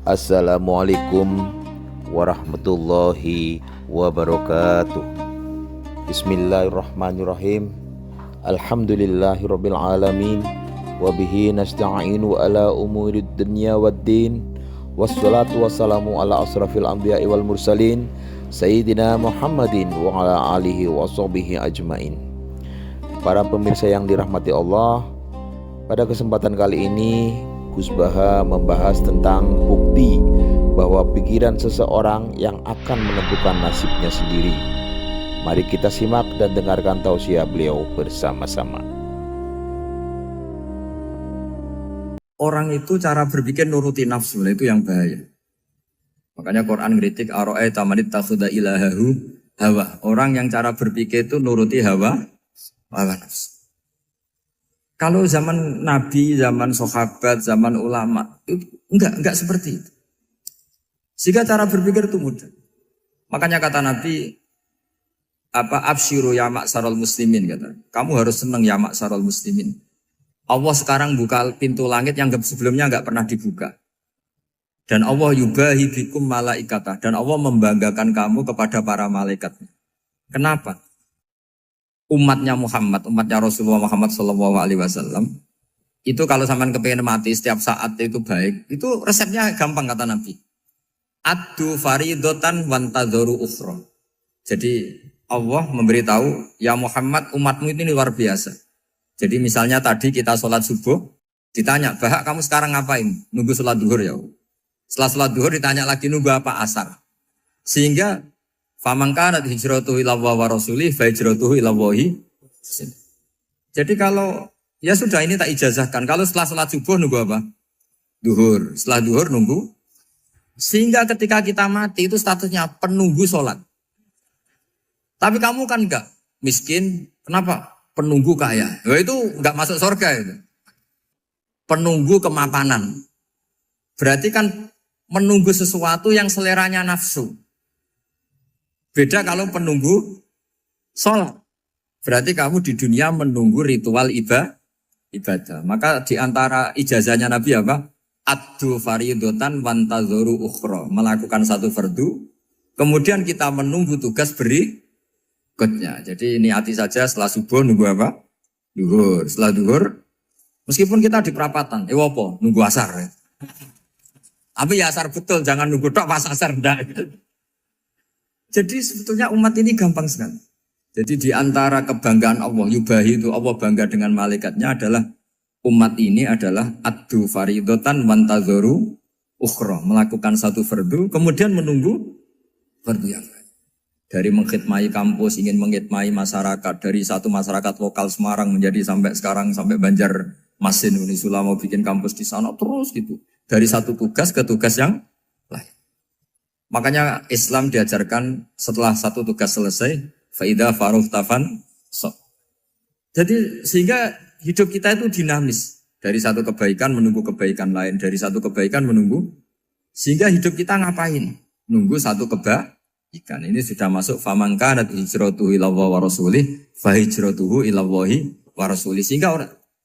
Assalamualaikum warahmatullahi wabarakatuh. Bismillahirrahmanirrahim. Alhamdulillahirabbil alamin. Wabihi nasta'inu ala umurid dunya waddin. Wassalatu wassalamu ala asrafil anbiya'i wal mursalin Sayyidina Muhammadin wa ala alihi wa sahbihi ajmain. Para pemirsa yang dirahmati Allah, pada kesempatan kali ini Gus Baha membahas tentang bukti bahwa pikiran seseorang yang akan menentukan nasibnya sendiri. Mari kita simak dan dengarkan tausiah beliau bersama-sama. Orang itu cara berpikir nuruti nafsu, itu yang bahaya. Makanya Quran ngeritik ara'aita man ittakhadha ilahahu hawa. Orang yang cara berpikir itu nuruti hawa nafsu. Kalau zaman Nabi, zaman sahabat, zaman ulama, itu enggak seperti itu. Sehingga cara berpikir itu mudah. Makanya kata Nabi, absyiru ya ma'syaral muslimin, kata. Kamu harus senang ya ma'syaral muslimin. Allah sekarang buka pintu langit yang sebelumnya enggak pernah dibuka. Dan Allah yubahi bikum malaikatah. Dan Allah membanggakan kamu kepada para malaikat. Kenapa? Umatnya Muhammad, umatnya Rasulullah Muhammad SAW, itu kalau sampean kepengen mati setiap saat itu baik, itu resepnya gampang kata Nabi. Addu faridotan wantadzoru ukhra. Jadi Allah memberitahu, ya Muhammad, umatmu ini luar biasa. Jadi misalnya tadi kita sholat subuh, ditanya, Bahak kamu sekarang ngapain? Nunggu sholat duhur ya. Setelah sholat duhur ditanya lagi nunggu apa asar. Sehingga faman kanat hijratuhu ila Allah wa rasulih fa hijratuhu ila Allah. Jadi kalau ya sudah ini tak ijazahkan. Kalau setelah salat subuh nunggu apa? Duhur. Setelah duhur nunggu. Sehingga ketika kita mati itu statusnya penunggu salat. Tapi kamu kan enggak miskin, kenapa? Penunggu kaya. Ya itu enggak masuk surga itu. Penunggu kemapanan. Berarti kan menunggu sesuatu yang seleranya nafsu. Beda kalau penunggu sholat. Berarti kamu di dunia menunggu ritual ibadah. Maka di antara ijazahnya Nabi apa? Addu faridotan wantadzoru ukhra. Melakukan satu fardu. Kemudian kita menunggu tugas berikutnya. Jadi niati saja setelah subuh nunggu apa? Duhur. Setelah duhur, meskipun kita di perapatan. Apa? Nunggu asar. Ya. Tapi ya asar betul. Jangan nunggu tok pas asar. Enggak. Jadi sebetulnya umat ini gampang sekali. Jadi di antara kebanggaan Allah, yubahi itu Allah bangga dengan malaikatnya adalah umat ini adalah addu faridotan wantadzoru ukhra. Melakukan satu fardu, kemudian menunggu fardu yang lain. Dari mengkhidmati kampus, ingin mengkhidmati masyarakat. Dari satu masyarakat lokal Semarang menjadi sampai sekarang, sampai Banjarmasin. Unisula mau bikin kampus di sana, terus gitu. Dari satu tugas ke tugas yang lain. Makanya Islam diajarkan setelah satu tugas selesai, faida faruh tafan sok. Jadi sehingga hidup kita itu dinamis. Dari satu kebaikan menunggu kebaikan lain, dari satu kebaikan menunggu. Sehingga hidup kita ngapain? Nunggu satu kebaikan. Ini sudah masuk faman kanat hijratuhu ila Allah wa rasulih, fa hijratuhu ila Allah wa rasulih. Sehingga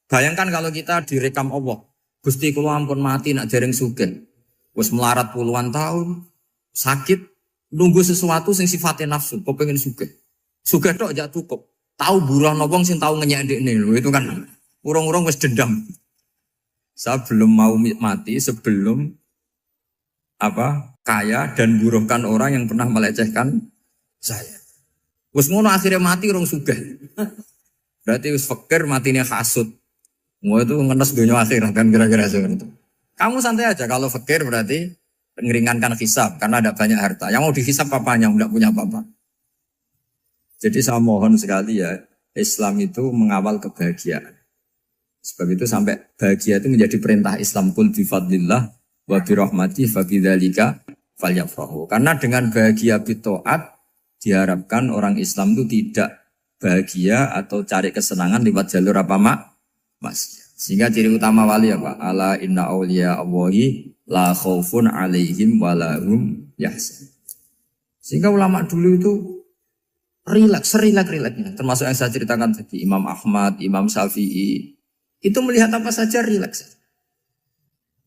bayangkan kalau kita direkam Allah, Gusti kula ampun mati nak dereng sugih. Wis melarat puluhan tahun. Sakit, nunggu sesuatu sing sifatnya nafsu, kok pengen sugih. Sugih tok aja cukup. Tahu buruh wong sing tahu ngenyek ndekne lho, itu kan urung-urung wis dendam. Saya belum mau mati sebelum kaya dan buruhkan orang yang pernah melecehkan saya. Wis ngono akhirnya mati urung sugih. Berarti wis fakir matine hasud. Mau itu ngenes dunia akhirat kan kira-kira seperti itu. Kamu santai aja kalau fakir berarti meringankan hisab karena ada banyak harta. Yang mau dihisab papanya enggak punya apa-apa. Jadi saya mohon sekali ya, Islam itu mengawal kebahagiaan. Sebab itu sampai bahagia itu menjadi perintah Islam, qul bi fadlillah wa bi rahmatihi fa bidzalika falyafrahu. Karena dengan bahagia bi taat diharapkan orang Islam itu tidak bahagia atau cari kesenangan lewat jalur maksiat. Sehingga ciri utama wali apa? Ala inna awliya Allahi la khaufun alaihim walahum yahzan. Sehingga ulama dulu itu rileks-rileksnya. Termasuk yang saya ceritakan tadi, Imam Ahmad, Imam Syafi'i. Itu melihat apa saja rileks.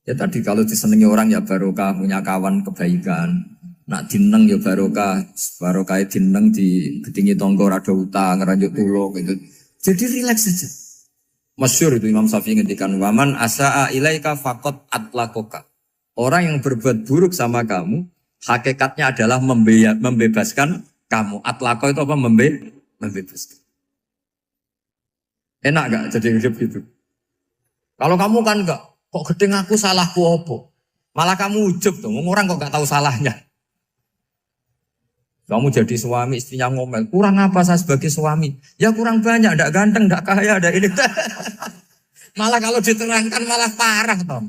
Ya tadi kalau disenangi orang ya barokah, punya kawan kebaikan. Nak dineng ya barokah, barokah dineng di gedingi tonggo rada utang, ngeranjuk tulung gitu. Jadi rileks saja. Masyhur itu Imam Syafi'i ngendikan waman asaa ilaika faqat atlakoka. Orang yang berbuat buruk sama kamu, hakikatnya adalah membebaskan kamu. Atlako itu apa? Membebaskan. Enak gak jadi hidup gitu? Kalau kamu kan enggak, kok gedeng aku salahku apa? Malah kamu ujub tuh, orang kok gak tahu salahnya. Kamu jadi suami, istrinya ngomel, kurang apa saya sebagai suami? Ya kurang banyak, enggak ganteng, enggak kaya, ada ini. Malah kalau diterangkan malah parah toh.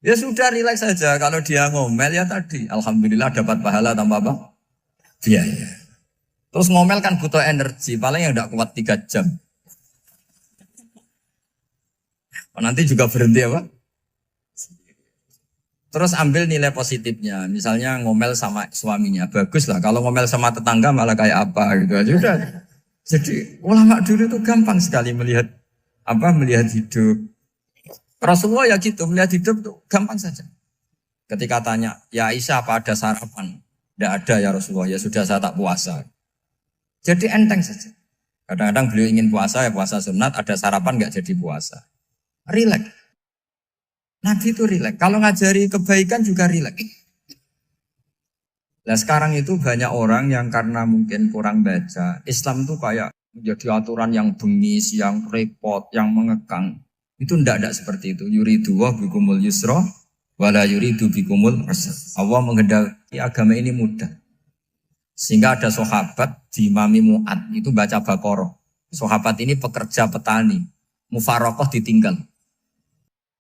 Ya sudah rileks saja, kalau dia ngomel ya tadi, alhamdulillah dapat pahala tanpa apa? Biaya. Terus ngomel kan butuh energi, paling yang enggak kuat 3 jam. Nanti juga berhenti apa? Terus ambil nilai positifnya, misalnya ngomel sama suaminya, bagus lah. Kalau ngomel sama tetangga malah kayak apa gitu aja udah. Jadi ulama dulu itu gampang sekali melihat hidup. Rasulullah ya gitu, melihat hidup tuh gampang saja. Ketika tanya, ya Aisyah apa ada sarapan? Tidak ada ya Rasulullah, ya sudah saya tak puasa. Jadi enteng saja. Kadang-kadang beliau ingin puasa, ya puasa sunat, ada sarapan nggak jadi puasa. Rileks. Nabi itu rileks. Kalau ngajari kebaikan juga rileks. Nah sekarang itu banyak orang yang karena mungkin kurang baca. Islam itu kayak menjadi aturan yang bengis, yang repot, yang mengekang. Itu tidak seperti itu. Yuridu wa bikumul yusra, wala yuridu bikumul usra. Allah menghendaki agama ini mudah. Sehingga ada sahabat di Imami Mu'ad itu baca Baqarah. Sahabat ini pekerja petani. Mufarokoh ditinggal.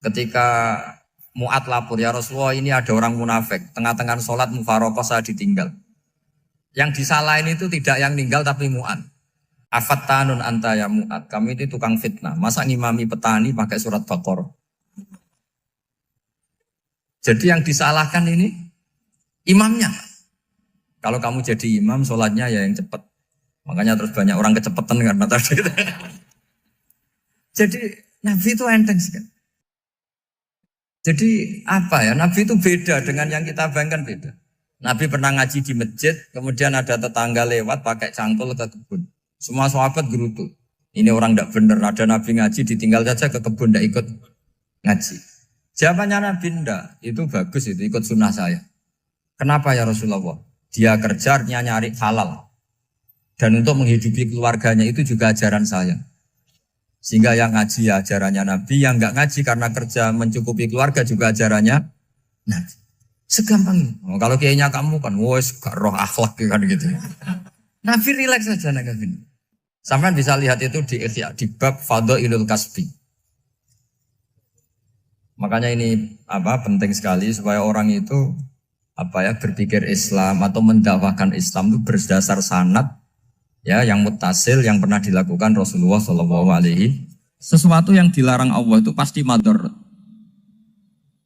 Ketika Mu'ad lapor, ya Rasulullah ini ada orang munafik. Tengah-tengah sholat mufarokoh saya ditinggal. Yang disalahin itu tidak yang ninggal tapi Mu'ad. Afattanun anta ya Mu'ad. Kami itu tukang fitnah. Masa ngimami petani pakai surat Baqarah. Jadi yang disalahkan ini imamnya. Kalau kamu jadi imam, sholatnya ya yang cepat. Makanya terus banyak orang kecepatan karena tadi. Jadi Nabi itu enteng sekali. Jadi apa ya, Nabi itu beda dengan yang kita bayangkan beda. Nabi pernah ngaji di masjid, kemudian ada tetangga lewat pakai cangkul ke kebun. Semua sahabat gerutu. Ini orang tidak benar, ada Nabi ngaji ditinggal saja ke kebun, tidak ikut ngaji. Jawabannya Nabi tidak, itu bagus itu ikut sunnah saya. Kenapa ya Rasulullah? Dia kerjanya nyari halal. Dan untuk menghidupi keluarganya itu juga ajaran saya. Sehingga yang ngaji ya ajarannya Nabi, yang enggak ngaji karena kerja mencukupi keluarga juga ajarannya Nabi. Segampang itu. Oh, kalau kayaknya kamu kan, wes gak roh akhlak kan gitu. Nabi rileks saja Nabi. Sampai bisa lihat itu di bab Fadhailul Kasbi. Makanya ini penting sekali supaya orang itu berpikir Islam atau mendakwakan Islam itu berdasar sanad. Ya, yang mutasil yang pernah dilakukan Rasulullah SAW. Sesuatu yang dilarang Allah itu pasti madharat.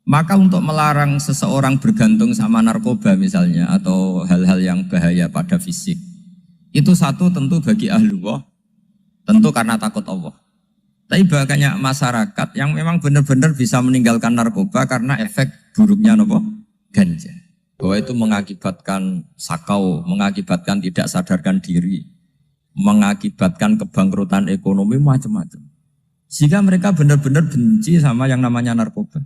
Maka untuk melarang seseorang bergantung sama narkoba misalnya atau hal-hal yang bahaya pada fisik, itu satu tentu bagi ahlullah, tentu karena takut Allah. Tapi banyak masyarakat yang memang benar-benar bisa meninggalkan narkoba karena efek buruknya ganja. Bahwa itu mengakibatkan sakau, mengakibatkan tidak sadarkan diri, mengakibatkan kebangkrutan ekonomi macam-macam. Sehingga mereka benar-benar benci sama yang namanya narkoba.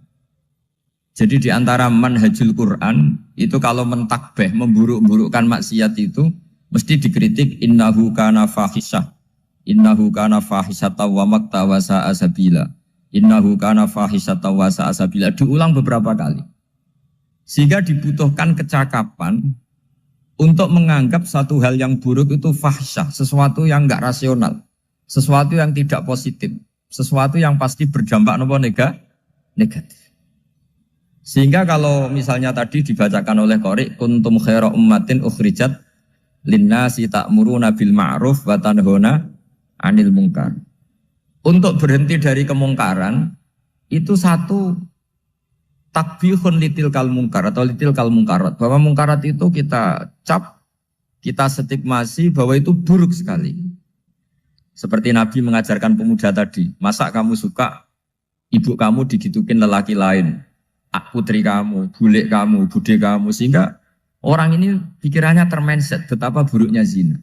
Jadi di antara manhajul Quran itu kalau mentakbih, memburuk-burukkan maksiat itu mesti dikritik innahu kana fahisyah. Innahu kana fahisyata wa maqta wa sa'a sabila. Innahu kana fahisyata wa sa'a sabila. Diulang beberapa kali. Sehingga dibutuhkan kecakapan untuk menganggap satu hal yang buruk itu fahsyah, sesuatu yang enggak rasional, sesuatu yang tidak positif, sesuatu yang pasti berdampak negatif. Sehingga kalau misalnya tadi dibacakan oleh Qori, kuntum khaira ummatin ukhrijat linnasi ta'muruna bil ma'ruf wa tanhauna 'anil munkar. Untuk berhenti dari kemungkaran itu satu takbihun litil kal munkar atau litil kal munkarat, bahwa munkarat itu kita cap, kita stigmasi bahwa itu buruk sekali. Seperti Nabi mengajarkan pemuda tadi, masa kamu suka ibu kamu digitukin lelaki lain, putri kamu, bule kamu, bude kamu, sehingga orang ini pikirannya termindset betapa buruknya zina.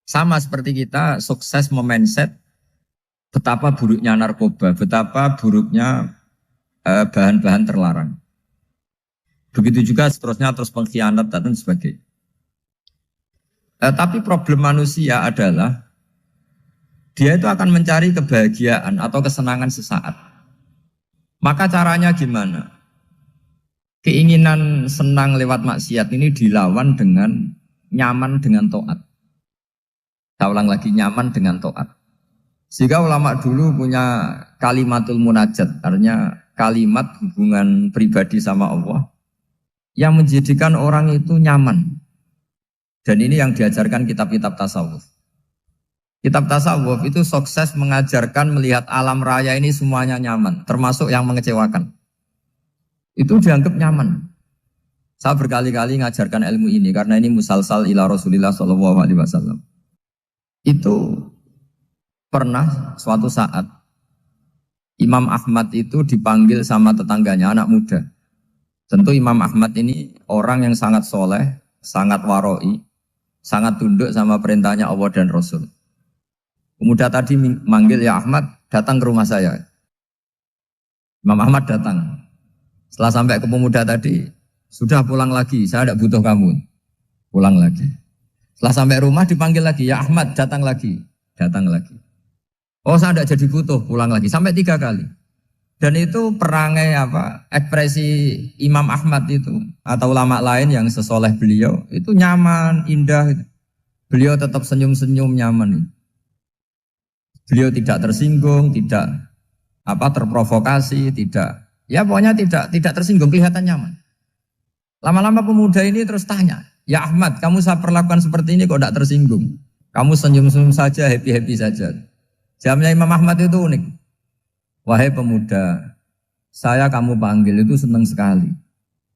Sama seperti kita sukses memindset betapa buruknya narkoba, betapa buruknya bahan-bahan terlarang. Begitu juga seterusnya terus pengkhianat dan sebagainya. Tapi problem manusia adalah dia itu akan mencari kebahagiaan atau kesenangan sesaat. Maka caranya gimana? Keinginan senang lewat maksiat ini dilawan dengan nyaman dengan taat. Saya ulang lagi, nyaman dengan taat. Sehingga ulama dulu punya kalimatul munajat, artinya kalimat hubungan pribadi sama Allah yang menjadikan orang itu nyaman. Dan ini yang diajarkan kitab-kitab tasawuf. Kitab tasawuf itu sukses mengajarkan melihat alam raya ini semuanya nyaman, termasuk yang mengecewakan. Itu dianggap nyaman. Saya berkali-kali mengajarkan ilmu ini karena ini musalsal ila Rasulillah SAW. Itu pernah suatu saat Imam Ahmad itu dipanggil sama tetangganya, anak muda. Tentu Imam Ahmad ini orang yang sangat soleh, sangat waroi, sangat tunduk sama perintahnya Allah dan Rasul. Pemuda tadi manggil, ya Ahmad, datang ke rumah saya. Imam Ahmad datang. Setelah sampai ke pemuda tadi, sudah pulang lagi, saya tidak butuh kamu. Pulang lagi. Setelah sampai rumah dipanggil lagi, ya Ahmad, datang lagi. Datang lagi. Oh, saya tidak jadi butuh, pulang lagi. Sampai 3 kali. Dan itu perangai ekspresi Imam Ahmad itu, atau ulama lain yang sesoleh beliau, itu nyaman, indah. Beliau tetap senyum-senyum, nyaman. Beliau tidak tersinggung, tidak terprovokasi, ya pokoknya tidak tersinggung, kelihatan nyaman. Lama-lama pemuda ini terus tanya, ya Ahmad, kamu saya perlakukan seperti ini kok tidak tersinggung? Kamu senyum-senyum saja, happy-happy saja. Jawabnya Imam Ahmad itu unik. Wahai pemuda, saya kamu panggil itu senang sekali.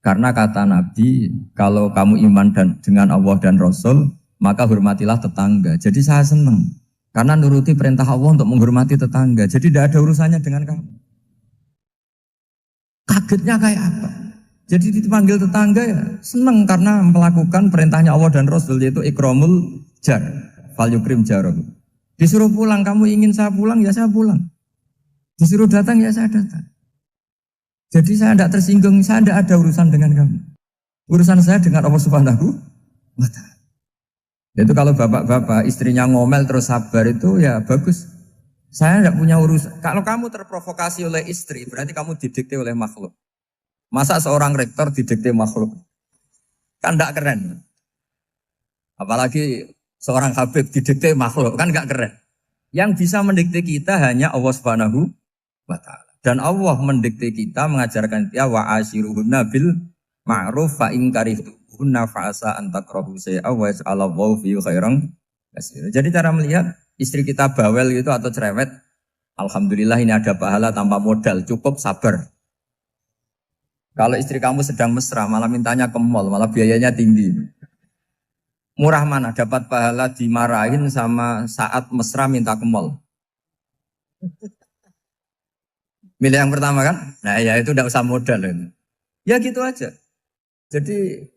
Karena kata Nabi, kalau kamu iman dengan Allah dan Rasul, maka hormatilah tetangga. Jadi saya senang. Karena nuruti perintah Allah untuk menghormati tetangga. Jadi tidak ada urusannya dengan kamu. Kagetnya kayak apa? Jadi dipanggil tetangga ya senang karena melakukan perintahnya Allah dan Rasul, yaitu ikramul jar, fal yukrim jaroh. Disuruh pulang, kamu ingin saya pulang, ya saya pulang. Disuruh datang, ya saya datang. Jadi saya tidak tersinggung, saya tidak ada urusan dengan kamu. Urusan saya dengan Allah Subhanahu wa Ta'ala. Itu kalau bapak-bapak istrinya ngomel terus sabar itu ya bagus. Saya tidak punya urusan. Kalau kamu terprovokasi oleh istri, berarti kamu didikte oleh makhluk. Masa seorang rektor didikte makhluk? Kan tidak keren. Apalagi seorang habib didikte makhluk, kan tidak keren. Yang bisa mendikte kita hanya Allah Subhanahu wa Ta'ala. Dan Allah mendikte kita, mengajarkan kita wa ashiruhunna bil ma'ruf fa in karihtuhunna fa'asa an takrahu shay'a wa yaj'alallahu fi khairan katsira. Jadi cara melihat istri kita bawel gitu atau cerewet, alhamdulillah ini ada pahala tanpa modal, cukup sabar. Kalau istri kamu sedang mesra, malah mintanya ke mall, malah biayanya tinggi. Murah mana dapat pahala dimarahin sama saat mesra minta ke mall? Milih yang pertama kan? Nah ya itu tidak usah modal. Ya gitu aja. Jadi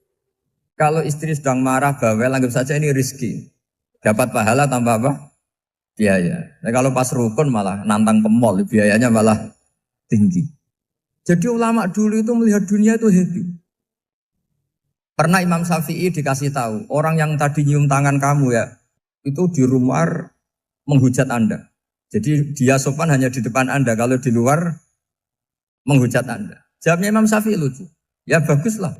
kalau istri sedang marah, bawel, anggap saja ini rezeki. Dapat pahala tanpa apa? Biaya. Nah, kalau pas rukun malah nantang ke mall, biayanya malah tinggi. Jadi ulama dulu itu melihat dunia itu happy. Pernah Imam Syafi'i dikasih tahu, orang yang tadi nyium tangan kamu ya, itu di rumah menghujat Anda. Jadi dia sopan hanya di depan Anda, kalau di luar menghujat Anda. Jawabnya Imam Syafi'i lucu. Ya baguslah.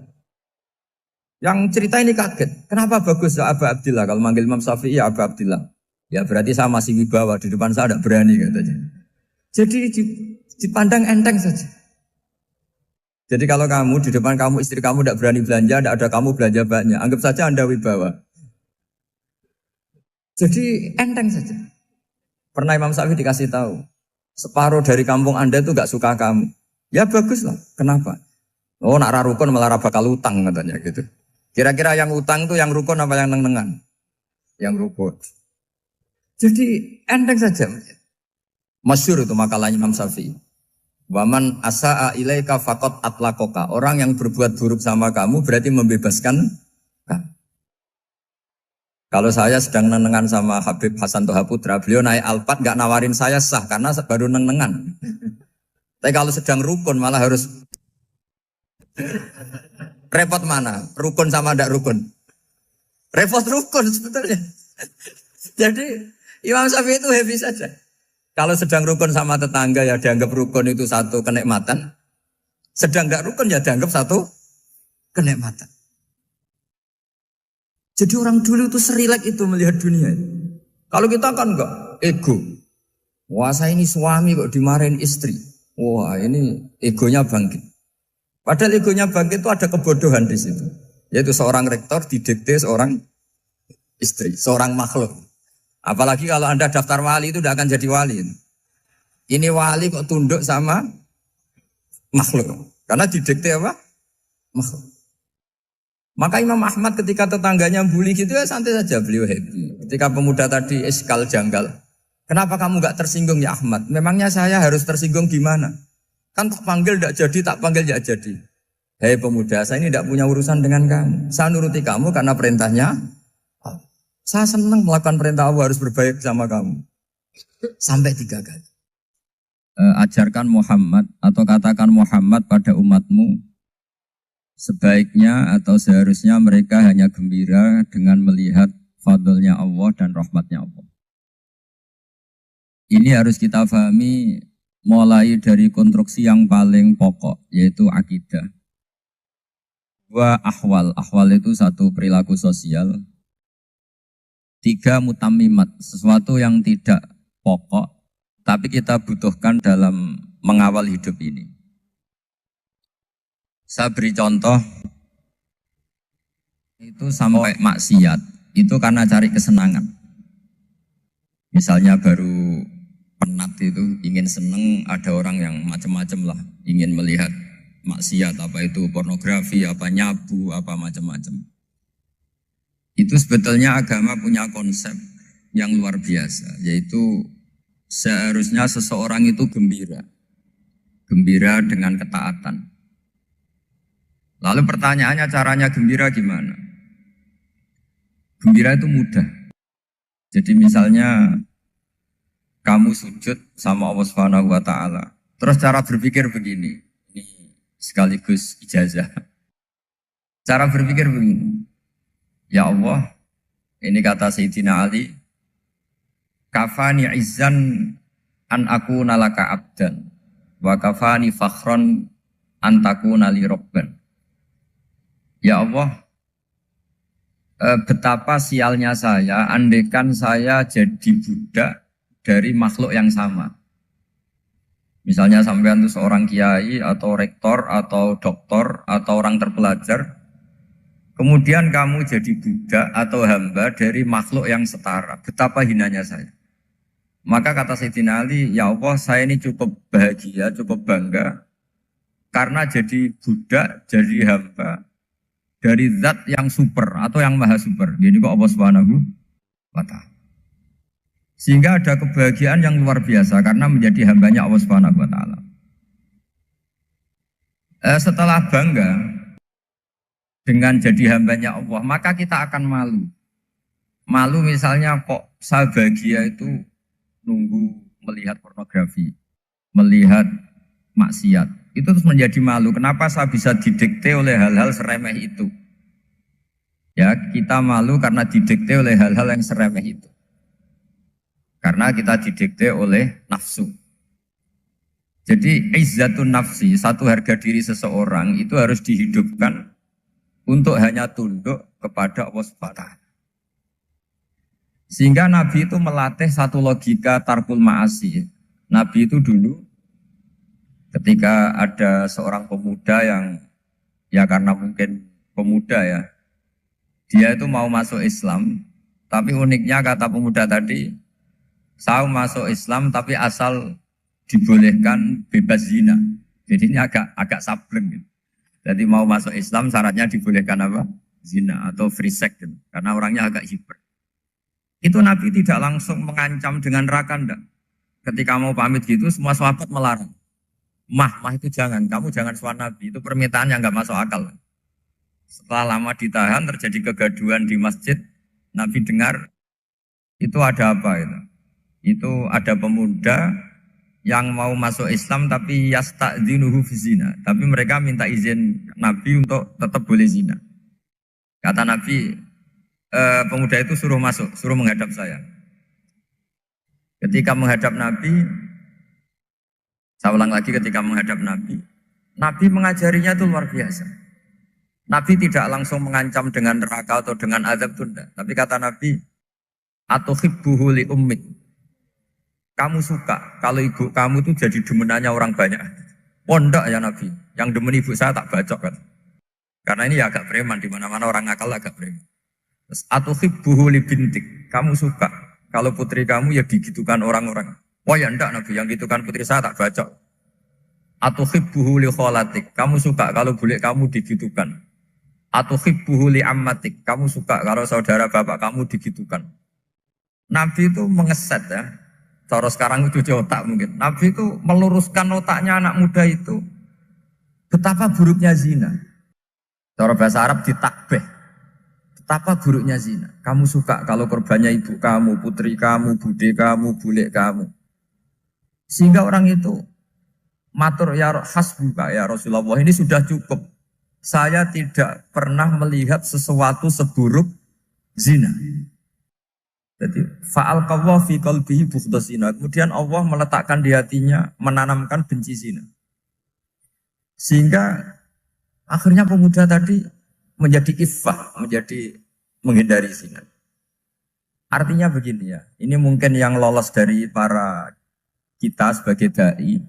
Yang cerita ini kaget. Kenapa bagus ya Aba Abdillah? Kalau manggil Imam Syafi'i ya Aba Abdillah. Ya berarti saya masih wibawa, di depan saya tidak berani katanya. Jadi dipandang enteng saja. Jadi kalau kamu di depan kamu istri kamu tidak berani belanja, tidak ada kamu belanja banyak, anggap saja Anda wibawa. Jadi enteng saja. Pernah Imam Syafi'i dikasih tahu, separuh dari kampung Anda itu gak suka kamu. Ya baguslah. Kenapa? Oh nak rarukun malah bakal utang katanya gitu. Kira-kira yang utang itu yang rukun apa yang neng-nengan? Yang rukun. Jadi enteng saja. Masyhur itu makalahnya Imam Syafi'i. Waman asa'a ilaika faqad atlaqaka. Orang yang berbuat buruk sama kamu berarti membebaskan kamu. Kalau saya sedang nenengan sama Habib Hasan Toha Putra, beliau naik Alphard nggak nawarin saya sah karena baru nenengan. Tapi kalau sedang rukun malah harus repot mana? Rukun sama ndak rukun? Repot rukun sebetulnya. Jadi Imam Syafi'i itu happy saja. Kalau sedang rukun sama tetangga ya dianggap rukun itu satu kenikmatan. Sedang nggak rukun ya dianggap satu kenikmatan. Jadi orang dulu itu serilek itu melihat dunia. Kalau kita kan enggak, ego. Wah saya ini suami kok dimarahin istri. Wah ini egonya bangkit. Padahal egonya bangkit itu ada kebodohan di situ. Yaitu seorang rektor didikte seorang istri, seorang makhluk. Apalagi kalau Anda daftar wali itu tidak akan jadi wali. Ini wali kok tunduk sama makhluk. Karena didikte apa? Makhluk. Maka Imam Ahmad ketika tetangganya bully gitu ya santai saja beliau happy. Ketika pemuda tadi iskal janggal. Kenapa kamu gak tersinggung ya Ahmad? Memangnya saya harus tersinggung gimana? Kan tak panggil tidak jadi, tak panggil tidak jadi. Hei pemuda, saya ini tidak punya urusan dengan kamu. Saya nuruti kamu karena perintahnya. Saya senang melakukan perintah Allah harus berbaik sama kamu. Sampai 3 kali. Ajarkan Muhammad atau katakan Muhammad pada umatmu. Sebaiknya atau seharusnya mereka hanya gembira dengan melihat fadlnya Allah dan rahmatnya Allah. Ini harus kita pahami mulai dari konstruksi yang paling pokok, yaitu akidah. 2 ahwal. Ahwal itu 1 perilaku sosial. 3 mutammimat, sesuatu yang tidak pokok, tapi kita butuhkan dalam mengawal hidup ini. Saya beri contoh, itu sampai maksiat, itu karena cari kesenangan. Misalnya baru penat itu, ingin seneng, ada orang yang macam-macam lah, ingin melihat maksiat, apa itu pornografi, apa nyabu, apa macam-macam. Itu sebetulnya agama punya konsep yang luar biasa, yaitu seharusnya seseorang itu gembira. Gembira dengan ketaatan. Lalu pertanyaannya caranya gembira gimana? Gembira itu mudah. Jadi misalnya kamu sujud sama Allah Subhanahu wa taala. Terus cara berpikir begini. Ini sekaligus ijazah. Cara berpikir begini. Ya Allah, ini kata Sayyidina Ali, kafani izzan an akuna laka abdan wa kafani fakhron an takuna li rabban. Ya Allah, betapa sialnya saya, andaikan saya jadi budak dari makhluk yang sama. Misalnya sampean itu seorang kiai atau rektor atau doktor atau orang terpelajar, kemudian kamu jadi budak atau hamba dari makhluk yang setara. Betapa hinanya saya. Maka kata Sayyidina Ali, ya Allah saya ini cukup bahagia, cukup bangga, karena jadi budak, jadi hamba, dari zat yang super atau yang maha super. Jadi kok Allah Subhanahu wa ta'ala. Sehingga ada kebahagiaan yang luar biasa karena menjadi hambanya Allah Subhanahu wa ta'ala. Setelah bangga dengan jadi hambanya Allah, maka kita akan malu. Malu misalnya kok saya bahagia itu nunggu melihat pornografi, melihat maksiat. Itu terus menjadi malu. Kenapa saya bisa didikte oleh hal-hal seremeh itu? Ya, kita malu karena didikte oleh hal-hal yang seremeh itu. Karena kita didikte oleh nafsu. Jadi izzatun nafsi, satu harga diri seseorang itu harus dihidupkan untuk hanya tunduk kepada Allah Subhanahu wa ta'ala. Sehingga Nabi itu melatih satu logika tarkul ma'asi. Nabi itu dulu ketika ada seorang pemuda yang ya karena mungkin pemuda ya, dia itu mau masuk Islam, tapi uniknya kata pemuda tadi, saya masuk Islam tapi asal dibolehkan bebas zina. Jadi ini agak sableng gitu. Jadi mau masuk Islam syaratnya dibolehkan apa? Zina atau free sex gitu. Karena orangnya agak hiper. Itu Nabi tidak langsung mengancam dengan neraka, enggak. Ketika mau pamit gitu, semua sahabat melarang. Mah itu jangan, kamu jangan suan Nabi. Itu permintaan yang enggak masuk akal. Setelah lama ditahan, terjadi kegaduhan di masjid. Nabi dengar, itu ada apa itu? Itu ada pemuda yang mau masuk Islam tapi yasta'dzinuhu fi zina. Tapi mereka minta izin Nabi untuk tetap boleh zina. Kata Nabi, pemuda itu suruh masuk, suruh menghadap saya. Ketika menghadap Nabi, saya ulang lagi ketika menghadap Nabi, Nabi mengajarinya itu luar biasa. Nabi tidak langsung mengancam dengan neraka atau dengan azab tunda. Tapi kata Nabi, atuhibbuhu li ummik. Kamu suka kalau ibu kamu itu jadi demenannya orang banyak. Pondok ya Nabi, yang demen ibu saya tak bacok kan. Karena ini ya agak preman, di mana-mana orang akal agak preman. Terus atuhibbuhu li bintik. Kamu suka kalau putri kamu ya digitukan orang-orang. Oh ya enggak Nabi, yang gitukan putri saya tak bacok. Atuhibbuhu li kholatik. Kamu suka kalau bule kamu digitukan. Atuhibbuhu li ammatik. Kamu suka kalau saudara bapak kamu digitukan. Nabi itu mengeset ya. Cara sekarang itu otak mungkin. Nabi itu meluruskan otaknya anak muda itu. Betapa buruknya zina. Cara bahasa Arab ditakbih. Betapa buruknya zina. Kamu suka kalau korbannya ibu kamu, putri kamu, bude kamu, bule kamu. Sehingga orang itu matur ya hasbuka ya Rasulullah, ini sudah cukup. Saya tidak pernah melihat sesuatu seburuk zina. Jadi fa'al qawwa fi qalbihi bughdha zina. Kemudian Allah meletakkan di hatinya, menanamkan benci zina. Sehingga akhirnya pemuda tadi menjadi iffah, menjadi menghindari zina. Artinya begini ya, ini mungkin yang lolos dari para kita sebagai dai,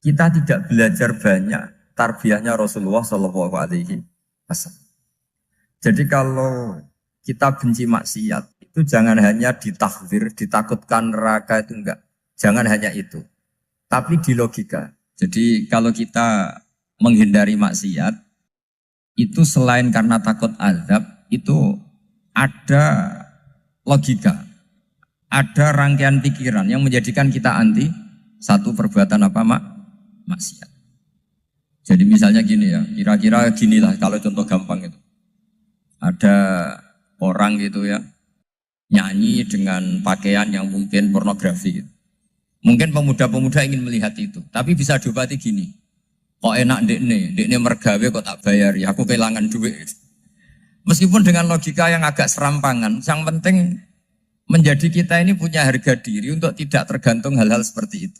kita tidak belajar banyak tarbiyahnya Rasulullah Shallallahu Alaihi Wasallam. Jadi kalau kita benci maksiat, itu jangan hanya ditahdzir, ditakutkan neraka itu enggak. Jangan hanya itu. Tapi di logika. Jadi kalau kita menghindari maksiat, itu selain karena takut azab, itu ada logika. Ada rangkaian pikiran yang menjadikan kita anti satu perbuatan apa maksiat. Jadi misalnya gini ya, kira-kira ginilah kalau contoh gampang itu. Ada orang gitu ya, nyanyi dengan pakaian yang mungkin pornografi gitu. Mungkin pemuda-pemuda ingin melihat itu, tapi bisa diobati gini. Kok enak dekne mergawe kok tak bayar ya, aku kehilangan duit. Meskipun dengan logika yang agak serampangan, yang penting menjadi kita ini punya harga diri untuk tidak tergantung hal-hal seperti itu.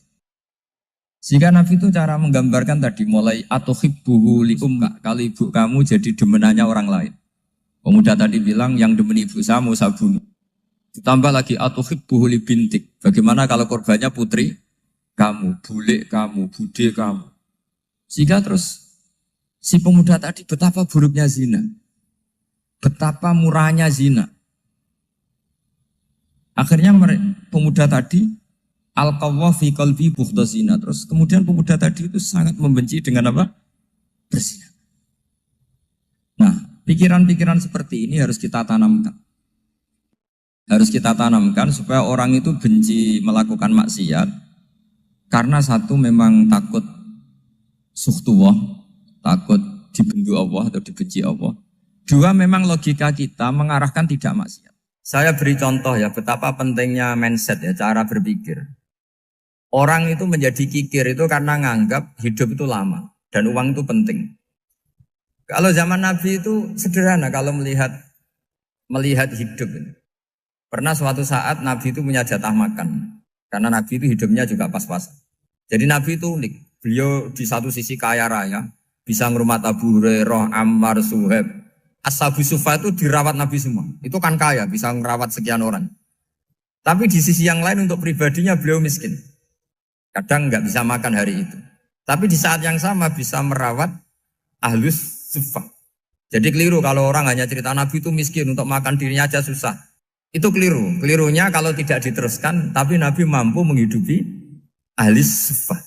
Sehingga Nabi itu cara menggambarkan tadi mulai atuhibbuhu li ummik, kalau ibu kamu jadi demenannya orang lain. Pemuda tadi bilang yang demen ibu saya mau saya bunuh. Ditambah lagi atuhibbuhu li bintik. Bagaimana kalau korbannya putri kamu, bule kamu, bude kamu. Sehingga terus si pemuda tadi betapa buruknya zina. Betapa murahnya zina. Akhirnya pemuda tadi al-qawwa fi qalbi bughdha zina. Terus kemudian pemuda tadi itu sangat membenci dengan apa? Berzina. Nah, pikiran-pikiran seperti ini harus kita tanamkan. Harus kita tanamkan supaya orang itu benci melakukan maksiat. Karena satu memang takut suhtullah, takut dibendu Allah atau dibenci Allah. Dua, memang logika kita mengarahkan tidak maksiat. Saya beri contoh ya, betapa pentingnya mindset ya, cara berpikir. Orang itu menjadi kikir itu karena nganggap hidup itu lama dan uang itu penting. Kalau zaman Nabi itu sederhana kalau melihat hidup. Pernah suatu saat Nabi itu punya jatah makan. Karena Nabi itu hidupnya juga pas-pasan. Jadi Nabi itu unik. Beliau di satu sisi kaya raya, bisa ngurmat Abu Hurairah, Ammar, Suhaib. Ashabu Sufa itu dirawat Nabi semua. Itu kan kaya, bisa ngerawat sekian orang. Tapi di sisi yang lain untuk pribadinya beliau miskin. Kadang nggak bisa makan hari itu. Tapi di saat yang sama bisa merawat ahlus sufa. Jadi keliru kalau orang hanya cerita Nabi itu miskin, untuk makan dirinya aja susah. Itu keliru. Kelirunya kalau tidak diteruskan, tapi Nabi mampu menghidupi ahlus sufa.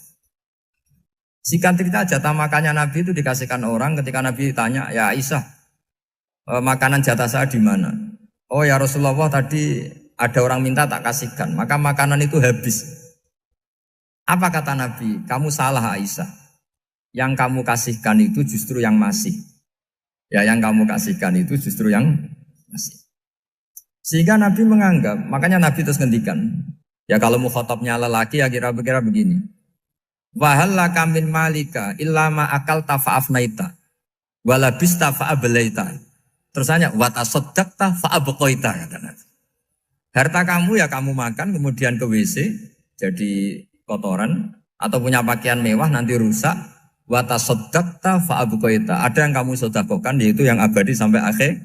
Singkat cerita jatah makannya Nabi itu dikasihkan orang ketika Nabi tanya, ya Aisyah, makanan jatah saya di mana? Oh ya Rasulullah tadi ada orang minta tak kasihkan, maka makanan itu habis. Apa kata Nabi? Kamu salah Aisyah. Yang kamu kasihkan itu justru yang masih. Ya, yang kamu kasihkan itu justru yang masih. Sehingga Nabi menganggap, makanya Nabi terus ngendikan, ya kalau mukhatabnya lelaki ya kira-kira begini. Wahal laka min malika illa ma akalta fa'afnaita walabista fa'ablaita. Terus hanya wa tasaddaqta fa'abqaita kata Nabi. Harta kamu ya kamu makan kemudian ke WC jadi kotoran atau punya pakaian mewah nanti rusak. Wa tasaddaqta fa'abqaita. Ada yang kamu sedekahkan yaitu yang abadi sampai akhir.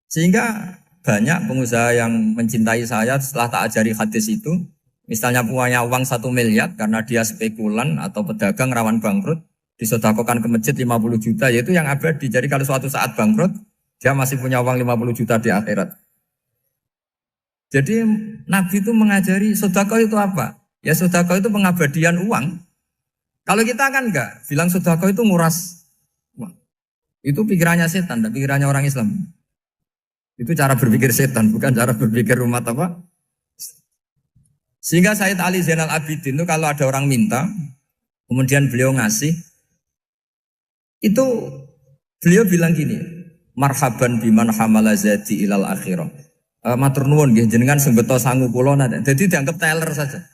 Sehingga banyak pengusaha yang mencintai saya setelah tak ajari hadis itu, misalnya punya uang 1 miliar karena dia spekulan atau pedagang rawan bangkrut, disedekahkan ke masjid 50 juta, yaitu yang abadi. Jadi kalau suatu saat bangkrut, dia masih punya uang 50 juta di akhirat. Jadi Nabi itu mengajari sedekah itu apa? Ya sedekah itu pengabadian uang. Kalau kita kan enggak, bilang sedekah itu nguras uang. Itu pikirannya setan, dan pikirannya orang Islam. Itu cara berpikir setan, bukan cara berpikir umat apa? Sehingga Sayyid Ali Zainal Abidin itu kalau ada orang minta, kemudian beliau ngasih, itu beliau bilang gini, marhaban biman hamala zati ilal akhirah. Matur nuwun nggih jenengan sing beto sangu kula nate. Jadi dianggap teller saja.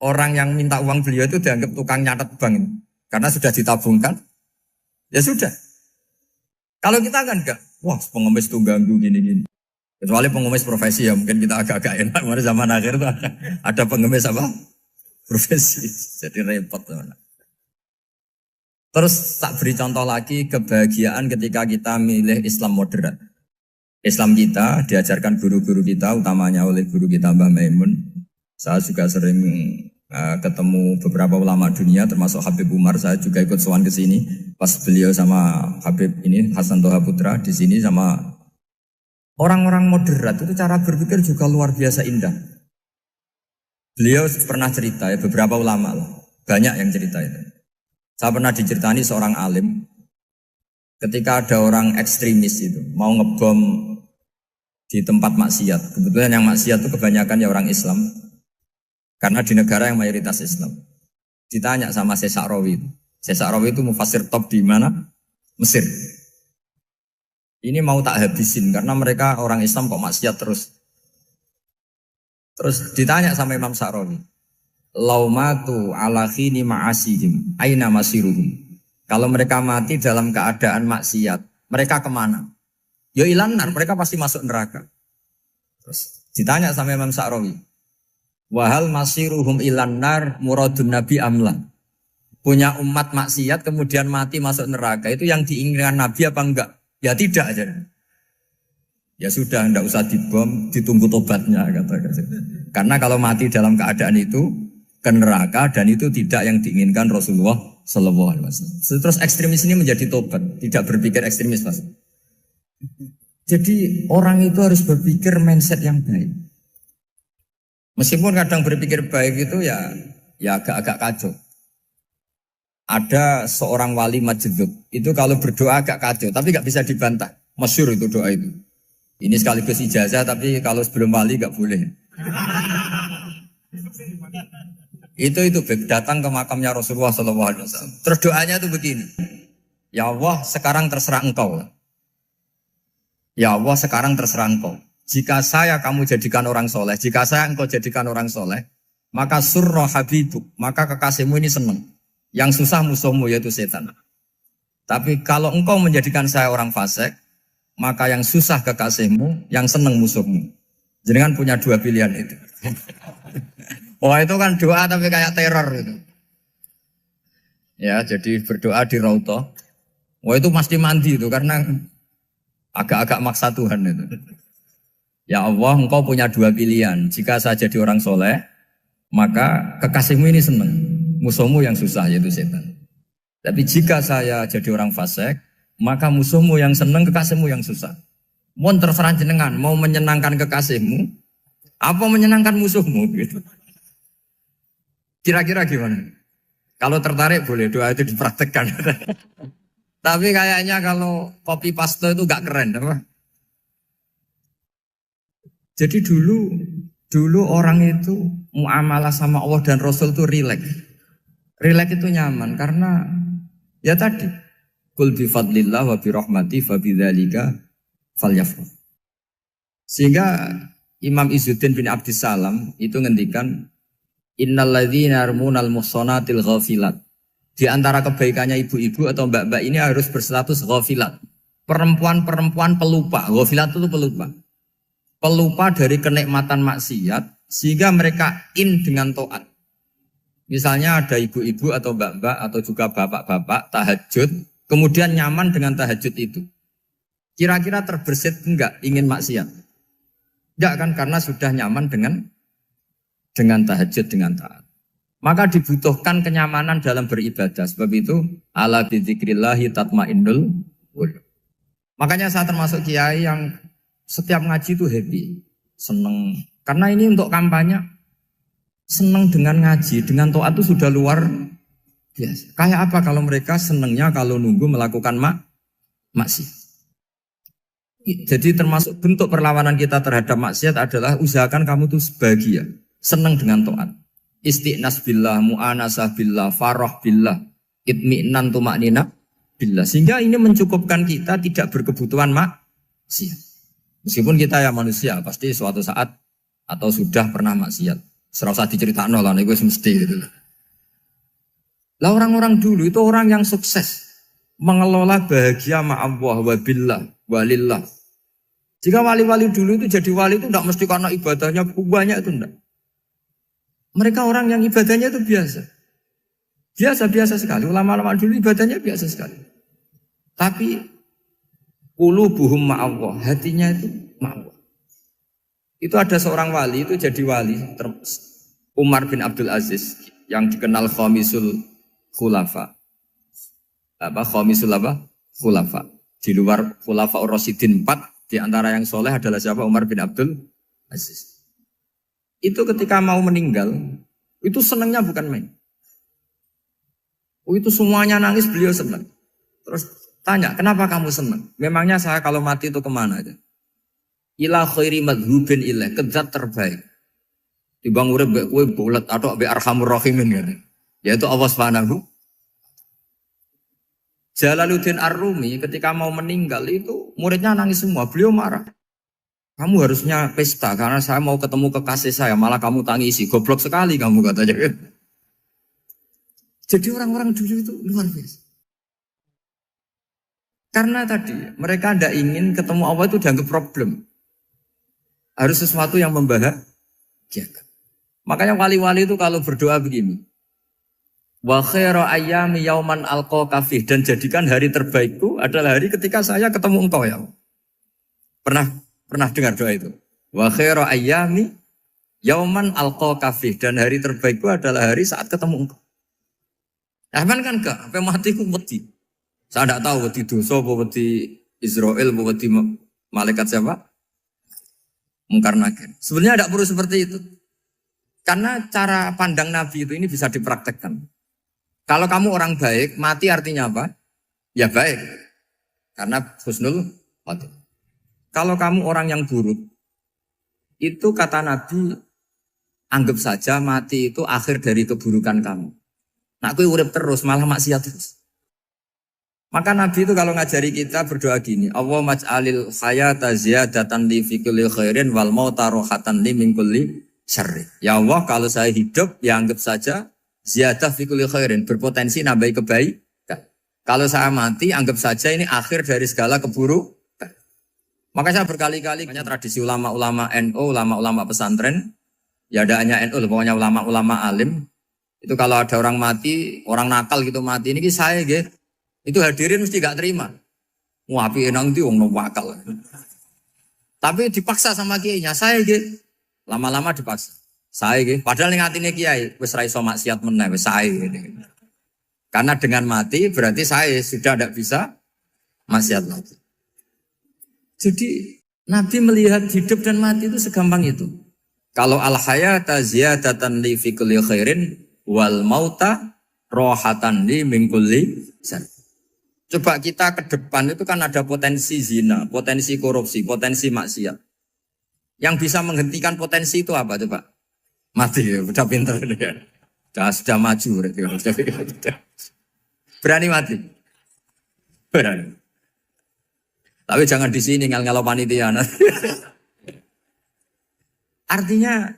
Orang yang minta uang beliau itu dianggap tukang nyatet bank ini. Karena sudah ditabungkan. Ya sudah. Kalau kita kan enggak, wah pengemis itu ganggu gini-gini. Kecuali pengemis profesi ya mungkin kita agak-agak enak. Mari zaman akhir itu ada pengemis apa? Profesi. Jadi repot teman. Terus tak beri contoh lagi kebahagiaan ketika kita milih Islam moderat. Islam kita diajarkan guru-guru kita, utamanya oleh guru kita Mbah Maimun. Saya juga sering ketemu beberapa ulama dunia, termasuk Habib Umar. Saya juga ikut sowan ke sini pas beliau sama Habib ini Hasan Toha Putra di sini sama orang-orang moderat itu cara berpikir juga luar biasa indah. Beliau pernah cerita ya beberapa ulama lah, banyak yang cerita itu. Saya pernah diceritani seorang alim ketika ada orang ekstremis itu mau ngebom di tempat maksiat. Kebetulan yang maksiat itu kebanyakan ya orang Islam. Karena di negara yang mayoritas Islam. Ditanya sama Syekh Sa'rawi. Syekh Sa'rawi itu mufassir top di mana? Mesir. Ini mau tak habisin karena mereka orang Islam kok maksiat terus. Terus ditanya sama Imam Sa'rawi. Laumatu ala khini ma'asihim aina masiruhum. Kalau mereka mati dalam keadaan maksiat, mereka kemana? Ya ilanar, mereka pasti masuk neraka. Terus ditanya sama Imam Sa'rawi, wahal masiruhum ilanar muradun nabi amla. Punya umat maksiat kemudian mati masuk neraka, itu yang diinginkan Nabi apa enggak? Ya tidak aja. Ya sudah, enggak usah dibom, ditunggu tobatnya kata-kata. Karena kalau mati dalam keadaan itu ke neraka dan itu tidak yang diinginkan Rasulullah Sallallahu Alaihi Wasallam. Terus ekstremis ini menjadi tobat, tidak berpikir ekstremis mas. Jadi orang itu harus berpikir mindset yang baik. Meskipun kadang berpikir baik itu ya agak-agak kacau. Ada seorang wali majdzub itu kalau berdoa agak kacau, tapi nggak bisa dibantah. Masyhur itu doa itu. Ini sekaligus ijazah, tapi kalau sebelum wali nggak boleh. Itu datang ke makamnya Rasulullah SAW. Terus doanya itu begini. Ya Allah, sekarang terserah engkau. Ya Allah, sekarang terserah engkau. Jika saya kamu jadikan orang soleh, jika saya engkau jadikan orang soleh, maka surra habibuk, maka kekasihmu ini senang. Yang susah musuhmu yaitu setan. Tapi kalau engkau menjadikan saya orang fasik, maka yang susah kekasihmu, yang senang musuhmu. Jadi kan punya dua pilihan itu. Wah itu kan doa tapi kayak teror itu. Ya jadi berdoa di Raudhah. Wah itu pasti mandi itu karena agak-agak maksa Tuhan itu. Ya Allah, engkau punya dua pilihan. Jika saya jadi orang soleh, maka kekasihmu ini senang. Musuhmu yang susah yaitu setan. Tapi jika saya jadi orang fasik, maka musuhmu yang senang, kekasihmu yang susah. Mohon terserah jenengan, mau menyenangkan kekasihmu, apa menyenangkan musuhmu gitu. Kira-kira gimana? Kalau tertarik boleh doa itu dipraktekkan. Tapi kayaknya kalau copy paste itu gak keren, apa? Jadi dulu orang itu muamalah sama Allah dan Rasul itu rileks. Rileks itu nyaman karena ya tadi qul bi fadlillah wa bi rahmati fa bidzalika falyafrah. Sehingga Imam Izzuddin bin Abdissalam itu ngendikan innalladzina yarmunal muhsanatil ghafilat. Di antara kebaikannya ibu-ibu atau mbak-mbak ini harus berstatus ghafilat. Perempuan-perempuan pelupa. Ghafilat itu pelupa. Pelupa dari kenikmatan maksiat sehingga mereka dengan taat. Misalnya ada ibu-ibu atau mbak-mbak atau juga bapak-bapak tahajud, kemudian nyaman dengan tahajud itu. Kira-kira terbersit enggak ingin maksiat? Enggak kan, karena sudah nyaman dengan tahajud, dengan taat. Maka dibutuhkan kenyamanan dalam beribadah. Sebab itu ala bidzikrillahi tatmainnul qulub. Makanya saya termasuk kiai yang setiap ngaji itu happy, seneng. Karena ini untuk kampanye, seneng dengan ngaji, dengan taat itu sudah luar biasa. Kayak apa kalau mereka senengnya kalau nunggu melakukan maksiat. Jadi termasuk bentuk perlawanan kita terhadap maksiat adalah usahakan kamu tuh bahagia, seneng dengan taat. Istiqnas billah, mu'anasah billah, farah billah, itmi'nan tumaknina billah. Sehingga ini mencukupkan kita tidak berkebutuhan maksiat. Meskipun kita ya manusia, pasti suatu saat atau sudah pernah maksiat. Serasa diceritakan lah, itu mesti gitu. Lah orang-orang dulu itu orang yang sukses mengelola bahagia ma'allah wa billah wa lillah. Jika wali-wali dulu itu jadi wali itu tidak mesti karena ibadahnya banyak, itu enggak. Mereka orang yang ibadahnya itu biasa. Biasa-biasa sekali. Ulama-ulama dulu ibadahnya biasa sekali. Tapi qulubuhum ma'allah, hatinya itu ma'allah. Itu ada seorang wali, itu jadi wali, Umar bin Abdul Aziz, yang dikenal khamisul khulafa. Khamisul khulafa. Di luar khulafa Rasyidin 4, di antara yang soleh adalah siapa? Umar bin Abdul Aziz. Itu ketika mau meninggal, itu senangnya bukan main. Itu semuanya nangis, beliau senang. Terus tanya, kenapa kamu senang? Memangnya saya kalau mati itu kemana aja? Ila khairi madhubin ilah, ke zat terbaik. Dibang urip mbek kowe bulet atau mbek arhamur rahimin kan. Yaitu Allah Subhanahu. Jalaluddin Ar-Rumi ketika mau meninggal itu muridnya nangis semua, beliau marah. Kamu harusnya pesta karena saya mau ketemu kekasih saya, malah kamu tangisi. Goblok sekali kamu katanya. Jadi orang-orang dulu itu luar biasa. Karena tadi mereka tidak ingin ketemu Allah itu dianggap problem. Harus sesuatu yang membahagiakan. Makanya wali-wali itu kalau berdoa begini. Wa khairu ayyami yauman alqa fih, dan jadikan hari terbaikku adalah hari ketika saya ketemu engkau ya Allah. Pernah dengar doa itu? Wa khairu ayyami yauman alqa fih, dan hari terbaikku adalah hari saat ketemu engkau. Aman kan enggak? Sampai mati ku wedi. Saya tidak tahu wedi dosa apa wedi Israel apa wedi malaikat siapa? Mungkar nakir. Sebenarnya tidak perlu seperti itu. Karena cara pandang Nabi itu ini bisa dipraktekkan. Kalau kamu orang baik, mati artinya apa? Ya baik. Karena husnul khotimah. Kalau kamu orang yang buruk, itu kata Nabi, anggap saja mati itu akhir dari keburukan kamu. Nak kowe urip terus malah maksiat terus. Maka Nabi itu kalau ngajari kita berdoa gini, Allah maj'alil hayata ziyadatan li fi kulli khairin wal mauta rohatan li min kulli syarri. Ya Allah, kalau saya hidup ya anggap saja ziyadah fi kulli khairin, berpotensi nambahi kebaikan. Kalau saya mati anggap saja ini akhir dari segala keburukan. Maka saya berkali-kali banyak tradisi ulama-ulama NU, ulama-ulama pesantren, ya ada hanya NU, pokoknya ulama-ulama alim. Itu kalau ada orang mati, orang nakal gitu mati, ini saya gitu. Itu hadirin mesti gak terima. Wapi enang itu wong wakal. Tapi dipaksa sama kiainya, saya gitu. Lama-lama dipaksa. Saya gitu. Padahal ning atine kiai wis ra iso maksiat meneh wis saya gitu. Karena dengan mati berarti saya sudah tidak bisa maksiat lagi. Jadi Nabi melihat hidup dan mati itu segampang itu. Kalau al-hayata ziyadatan li fi kulli khairin wal mauta rohatan li min kulli syarr. Coba kita ke depan itu kan ada potensi zina, potensi korupsi, potensi maksiat. Yang bisa menghentikan potensi itu apa coba? Mati ya, udah pinter ya. Sudah maju berarti. Berani mati. Berani. Tapi jangan di sini ngel-ngelo panitia. Artinya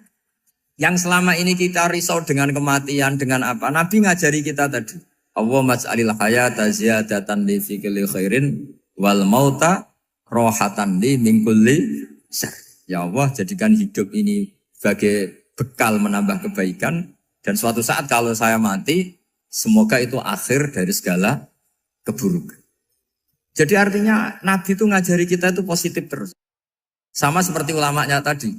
yang selama ini kita risau dengan kematian, dengan apa? Nabi ngajari kita tadi. Allahumma mas'alil hayata ziyadatan li fi kulli khairin wal mauta rohatan li min kulli syarr. Ya Allah, jadikan hidup ini sebagai bekal menambah kebaikan dan suatu saat kalau saya mati, semoga itu akhir dari segala keburukan. Jadi artinya Nabi itu ngajari kita itu positif terus. Sama seperti ulamanya tadi.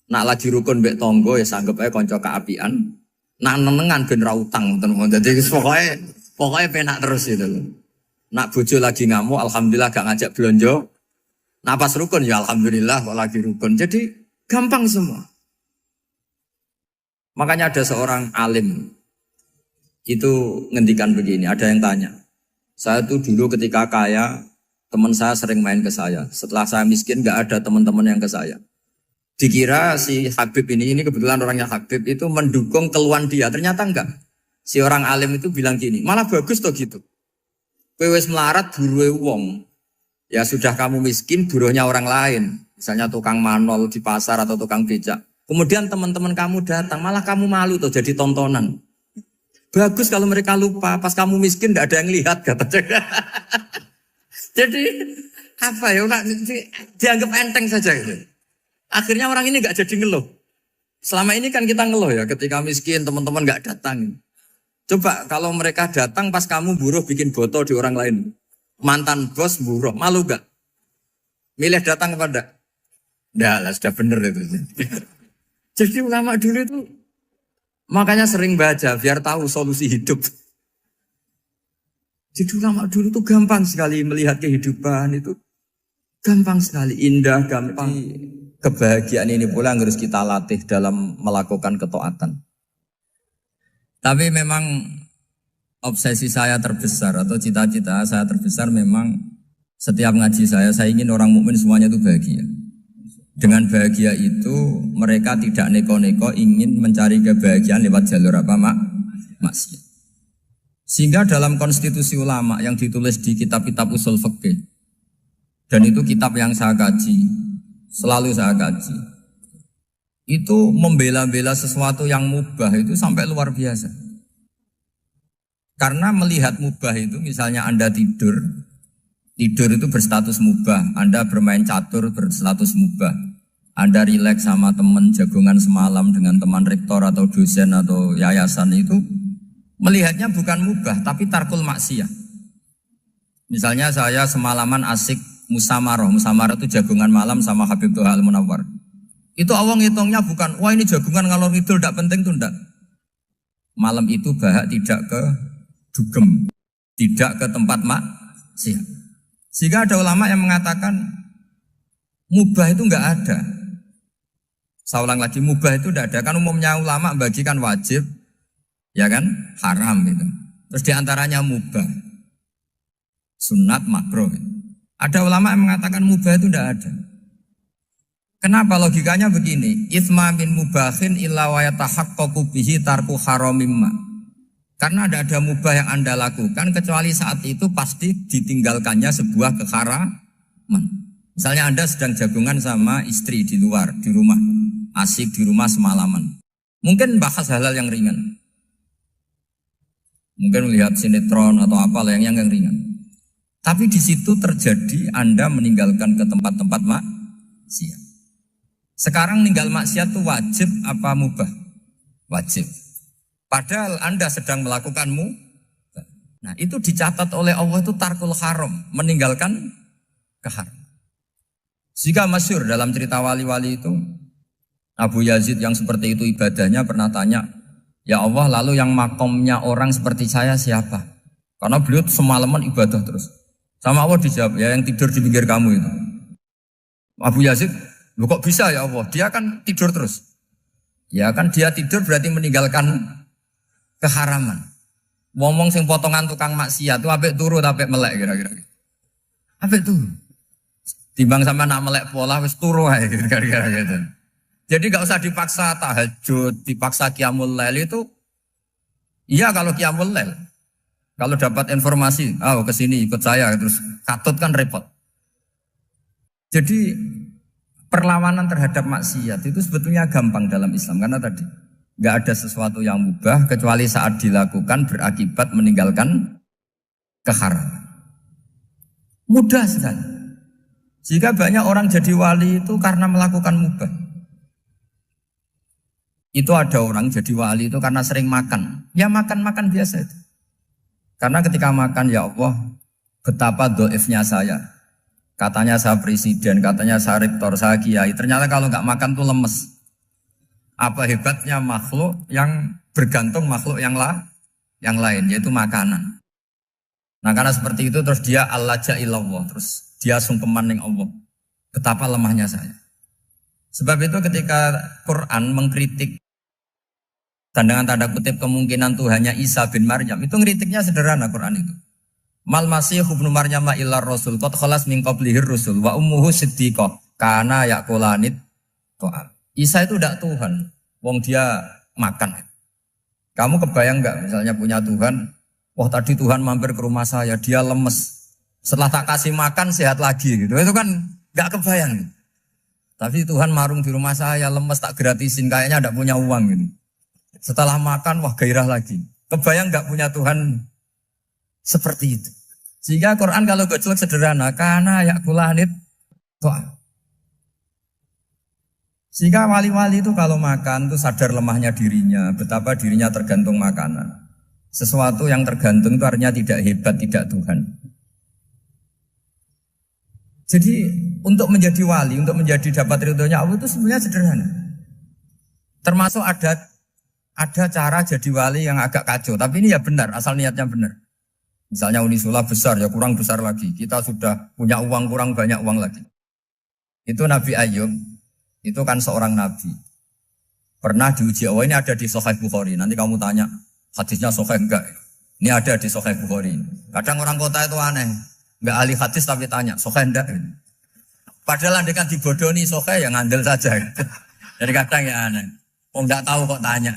Nak lagi rukun mbek tonggo ya sanggep ae kanca keapian. Nak nenengan ben ra utang ngoten. Dadi pokoknya penak terus itu loh. Nak bojo lagi ngamuk alhamdulillah gak ngajak blonjo. Nak pas rukun ya alhamdulillah kok lagi rukun. Jadi gampang semua. Makanya ada seorang alim itu ngendikan begini, ada yang tanya. Saya tuh dulu ketika kaya, teman saya sering main ke saya. Setelah saya miskin gak ada teman-teman yang ke saya. Dikira si Habib ini kebetulan orangnya Habib itu mendukung keluhan dia. Ternyata enggak. Si orang alim itu bilang gini, malah bagus toh gitu. Kowe wis melarat buruhe wong. Ya sudah kamu miskin buruhnya orang lain. Misalnya tukang manol di pasar atau tukang becak. Kemudian teman-teman kamu datang, malah kamu malu tuh jadi tontonan. Bagus kalau mereka lupa, pas kamu miskin enggak ada yang lihat katanya. Jadi apa ya, dianggap enteng saja gitu. Akhirnya orang ini nggak jadi ngeluh. Selama ini kan kita ngeluh ya, ketika miskin teman-teman nggak datang. Coba kalau mereka datang pas kamu buruh bikin botol di orang lain, mantan bos buruh, malu gak? Milih datang apa enggak? Enggak lah, sudah bener itu. Jadi ulama dulu itu makanya sering baca biar tahu solusi hidup. Jadi ulama dulu itu gampang sekali melihat kehidupan itu, gampang sekali, indah, gampang. Kebahagiaan ini pula yang harus kita latih dalam melakukan ketaatan. Tapi memang obsesi saya terbesar atau cita-cita saya terbesar memang setiap ngaji saya ingin orang mukmin semuanya itu bahagia. Dengan bahagia itu mereka tidak neko-neko ingin mencari kebahagiaan lewat jalur apa maksiat. Sehingga dalam konstitusi ulama yang ditulis di kitab-kitab usul fikih, dan itu kitab yang saya kaji, selalu saya kaji, itu membela-bela sesuatu yang mubah itu sampai luar biasa. Karena melihat mubah itu, misalnya Anda tidur itu berstatus mubah. Anda bermain catur berstatus mubah. Anda rileks sama teman jagungan semalam dengan teman rektor atau dosen atau yayasan itu, melihatnya bukan mubah tapi tarkul maksiyah. Misalnya saya semalaman asik Musamarah itu jagungan malam sama Habib Toha Al-Munawwar. Itu awang hitungnya bukan, wah ini jagungan ngalor ngidul tidak penting tuh enggak. Malam itu bahak tidak ke dugem, tidak ke tempat maksiat. Sehingga ada ulama yang mengatakan mubah itu enggak ada. Saya ulang lagi, mubah itu enggak ada. Kan umumnya ulama bagikan wajib, ya kan, haram itu. Terus diantaranya mubah, sunat, makruh. Ada ulama yang mengatakan mubah itu tidak ada. Kenapa? Logikanya begini, itsma min mubahin illa wa yatahaqqaqu bihi tarku haramimma. Karena tidak ada mubah yang Anda lakukan kecuali saat itu pasti ditinggalkannya sebuah keharaman. Misalnya Anda sedang jagungan sama istri di luar, di rumah, asik di rumah semalaman. Mungkin bahas hal-hal yang ringan. Mungkin melihat sinetron atau apalah yang ringan. Tapi di situ terjadi Anda meninggalkan ke tempat-tempat maksiat. Sekarang ninggal maksiat itu wajib apa mubah? Wajib. Padahal Anda sedang melakukan mubah. Nah itu dicatat oleh Allah itu tarkul haram, meninggalkan keharam. Jika masyhur dalam cerita wali-wali itu, Abu Yazid yang seperti itu ibadahnya pernah tanya, ya Allah lalu yang makomnya orang seperti saya siapa? Karena beliau semalaman ibadah terus. Sama Allah dijawab, ya yang tidur di pinggir kamu itu. Abu Yazid, lu kok bisa ya Allah? Dia kan tidur terus. Ya kan dia tidur berarti meninggalkan keharaman. Ngomong sing potongan tukang maksiat itu apik turu apik melek kira-kira. Apik turu. Timbang sama nak melek pola wis turu ae gara-gara gitu. Jadi gak usah dipaksa tahajud, dipaksa qiyamul lail itu. Iya kalau qiyamul lail. Kalau dapat informasi, ke sini ikut saya terus katut kan repot. Jadi perlawanan terhadap maksiat itu sebetulnya gampang dalam Islam karena tadi nggak ada sesuatu yang mubah kecuali saat dilakukan berakibat meninggalkan keharaman. Mudah sekali. Jika banyak orang jadi wali itu karena melakukan mubah. Itu ada orang jadi wali itu karena sering makan. Ya makan-makan biasa itu. Karena ketika makan, ya Allah, betapa doifnya saya. Katanya saya presiden, katanya saya rektor, saya kiai. Ternyata kalau nggak makan tuh lemes. Apa hebatnya makhluk yang bergantung makhluk yang lain, yaitu makanan. Nah karena seperti itu terus dia al-laja'illallah, terus dia sungkeman ning Allah. Betapa lemahnya saya. Sebab itu ketika Quran mengkritik dan dengan tanda kutip kemungkinan Tuhannya Isa bin Maryam, itu ngeritiknya sederhana Quran itu. Mal masih ibnu Maryam illar rasul qad khalas min qablihir rusul wa ummuhu siddiqah kana yaqulanit ta'am. Isa itu tidak Tuhan, wong dia makan. Kamu kebayang nggak misalnya punya Tuhan, wah tadi Tuhan mampir ke rumah saya, dia lemes. Setelah tak kasih makan sehat lagi gitu. Itu kan nggak kebayang. Tapi Tuhan marung di rumah saya, lemes tak gratisin, kayaknya tidak punya uang gitu. Setelah makan, wah gairah lagi. Kebayang nggak punya Tuhan seperti itu. Sehingga Quran kalau gojlok sederhana, karena yakulanit to'am. Sehingga wali-wali itu kalau makan itu sadar lemahnya dirinya, betapa dirinya tergantung makanan. Sesuatu yang tergantung itu artinya tidak hebat, tidak Tuhan. Jadi untuk menjadi wali, untuk menjadi dapat ridhonya Allah itu sebenarnya sederhana. Termasuk ada cara jadi wali yang agak kacau, tapi ini ya benar, asal niatnya benar. Misalnya Unisula besar, ya kurang besar lagi. Kita sudah punya uang, kurang banyak uang lagi. Itu Nabi Ayub, itu kan seorang nabi. Pernah diuji Allah, ini ada di Sahih Bukhari. Nanti kamu tanya, hadisnya Sahih enggak? Ini ada di Sahih Bukhari. Kadang orang kota itu aneh, enggak ahli hadis tapi tanya, Sahih enggak? Padahal andai kan dibodohi Sahih, ya ngandel saja. Jadi kadang ya aneh. Enggak tahu kok tanya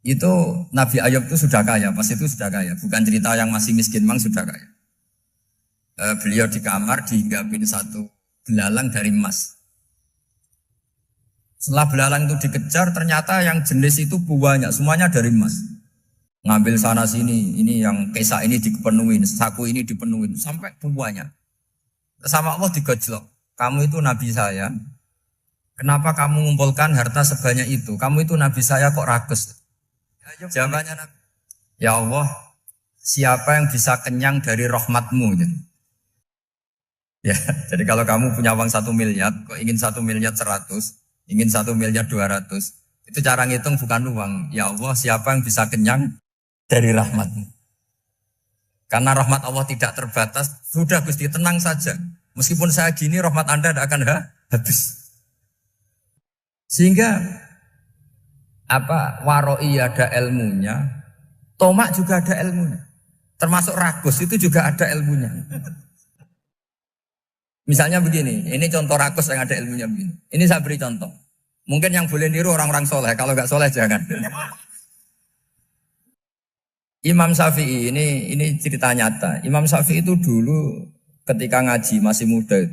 itu Nabi Ayub itu sudah kaya, pas itu sudah kaya, bukan cerita yang masih miskin, memang sudah kaya. Beliau di kamar dihinggapin satu belalang dari emas. Setelah belalang itu dikejar, ternyata yang jenis itu banyak, semuanya dari emas. Ngambil sana sini, ini yang kesak ini dipenuhin, saku ini dipenuhin, sampai banyak. Sama Allah digojlok, kamu itu nabi saya. Kenapa kamu mengumpulkan harta sebanyak itu? Kamu itu nabi saya kok rakus? Jawabannya Nabi, ya Allah, siapa yang bisa kenyang dari rahmatmu? Ya, jadi kalau kamu punya uang 1 miliar, kok ingin 1 miliar 100, ingin 1 miliar 200, itu cara ngitung bukan uang. Ya Allah, siapa yang bisa kenyang dari rahmatmu? Karena rahmat Allah tidak terbatas, sudah Gusti tenang saja. Meskipun saya gini, rahmat Anda tidak akan habis. Sehingga waroi ada ilmunya, tomak juga ada ilmunya. Termasuk rakus itu juga ada ilmunya. Misalnya begini, ini contoh rakus yang ada ilmunya begini. Ini saya beri contoh. Mungkin yang boleh niru orang-orang soleh, kalau nggak soleh jangan. Imam Syafi'i ini cerita nyata. Imam Syafi'i itu dulu ketika ngaji masih muda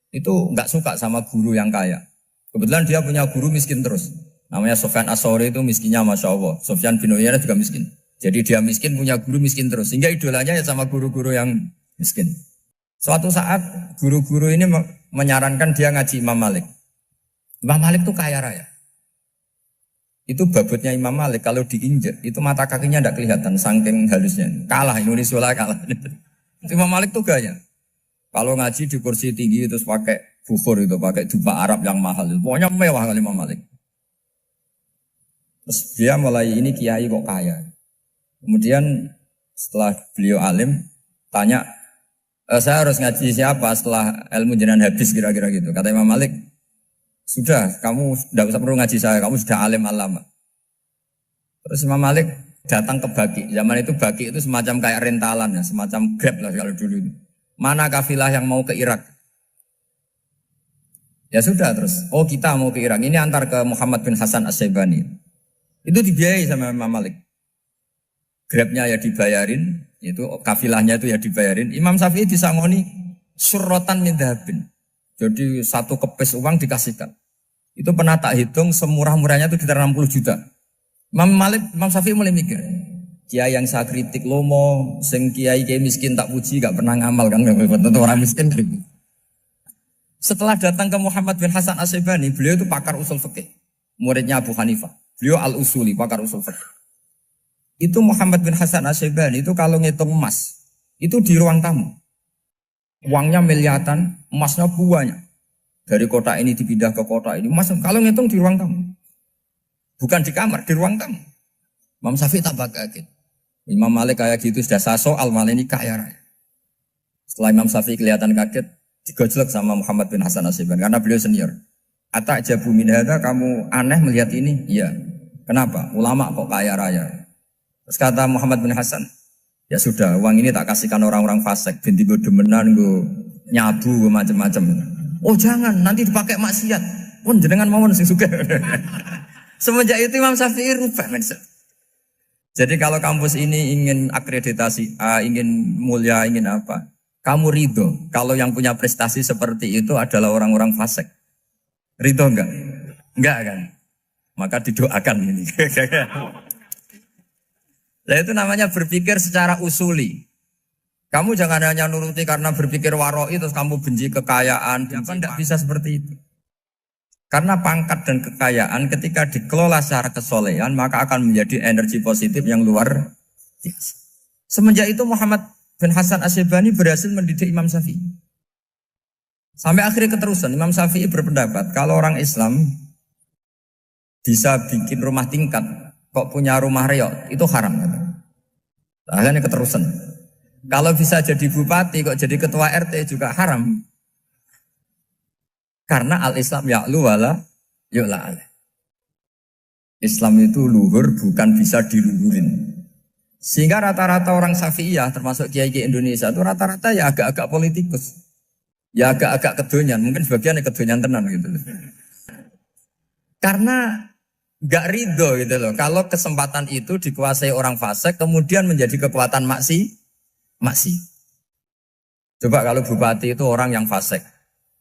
itu nggak suka sama guru yang kaya. Kebetulan dia punya guru miskin terus. Namanya Sufyan As-Tsauri itu miskinnya Masya Allah. Sufyan bin Uyainah juga miskin. Jadi dia miskin punya guru miskin terus. Sehingga idolanya ya sama guru-guru yang miskin. Suatu saat guru-guru ini menyarankan dia ngaji Imam Malik. Imam Malik itu kaya raya. Itu babutnya Imam Malik kalau diinjek itu mata kakinya tidak kelihatan saking halusnya. Kalah Indonesia kalah. Imam Malik tuh gaya. Kalau ngaji di kursi tinggi terus pakai bukhur itu, pakai jubah Arab yang mahal. Pokoknya mewah kali Imam Malik. Terus dia mulai ini kiai kok kaya. Kemudian setelah beliau alim tanya, saya harus ngaji siapa setelah ilmu jenengan habis kira-kira gitu. Kata Imam Malik, sudah kamu tidak usah perlu ngaji saya, kamu sudah alim alama. Terus Imam Malik datang ke Baki. Zaman itu Baki itu semacam kayak rentalan ya, semacam Grab lah kalau dulu itu. mana kafilah yang mau ke Irak? Ya sudah terus, oh kita mau ke Irak, ini antar ke Muhammad bin Hasan As-Syaibani. Itu dibiayai sama Imam Malik. Grabnya ya dibayarin, itu kafilahnya itu ya dibayarin. Imam Syafi'i disangoni surrotan min dhahabin. Jadi satu kepes uang dikasihkan. Itu pernah tak hitung semurah-murahnya itu sekitar 60 juta. Imam Syafi'i mulai mikir, kiai yang saya kritik lomo, sing kiai miskin tak puji, gak pernah ngamal kan, tentu orang miskin. Setelah datang ke Muhammad bin Hasan As-Syaibani, beliau itu pakar usul fikih, muridnya Abu Hanifah. Beliau al-usuli, pakar usul fikih. Itu Muhammad bin Hasan As-Syaibani itu kalau ngitung emas, itu di ruang tamu. Uangnya miliaran, emasnya banyak. Dari kota ini dipindah ke kota ini, emas kalau ngitung di ruang tamu. Bukan di kamar, di ruang tamu. Imam Syafi'i tambah kaget. Imam Malik kayak gitu sudah soal malah ini kaya raya. Setelah Imam Syafi'i kelihatan kaget, digojlok sama Muhammad bin Hasan As-Syaibani karena beliau senior. Atajabu min hadza, kamu aneh melihat ini? Iya. Kenapa? Ulama kok kaya raya. Terus kata Muhammad bin Hasan, ya sudah, uang ini tak kasihkan orang-orang fasik, binti gue demenan, gue nyabu, gue macam-macam. Oh jangan, nanti dipakai maksiat. Pun jenengan mawon sing sugih. Semenjak itu Imam Syafi'i rubah mindset. Jadi kalau kampus ini ingin akreditasi A, ingin mulia, ingin apa? Kamu ridho kalau yang punya prestasi seperti itu adalah orang-orang fasik. Ridho enggak? Enggak kan? Maka didoakan ini. Nah itu namanya berpikir secara usuli. Kamu jangan hanya nuruti karena berpikir waroi terus kamu benci kekayaan. Tidak bisa seperti itu. Karena pangkat dan kekayaan ketika dikelola secara kesolehan maka akan menjadi energi positif yang luar biasa. Semenjak itu Muhammad bin Hasan As-Syaibani berhasil mendidik Imam Syafi'i. Sampai akhirnya keterusan Imam Syafi'i berpendapat kalau orang Islam bisa bikin rumah tingkat kok punya rumah reot itu haram. Akhirnya keterusan. Kalau bisa jadi bupati kok jadi ketua RT juga haram. Karena al-Islam ya'lu wala yu'la alaih. Islam itu luhur bukan bisa diluhurin. Sehingga rata-rata orang Syafi'iyah termasuk kiai-kiai Indonesia itu rata-rata ya agak-agak politikus. Ya agak-agak kedonyan, mungkin sebagian kedonyan tenan gitu. Karena gak ridho gitu loh. Kalau kesempatan itu dikuasai orang fasik kemudian menjadi kekuatan maksi. Coba kalau bupati itu orang yang fasik.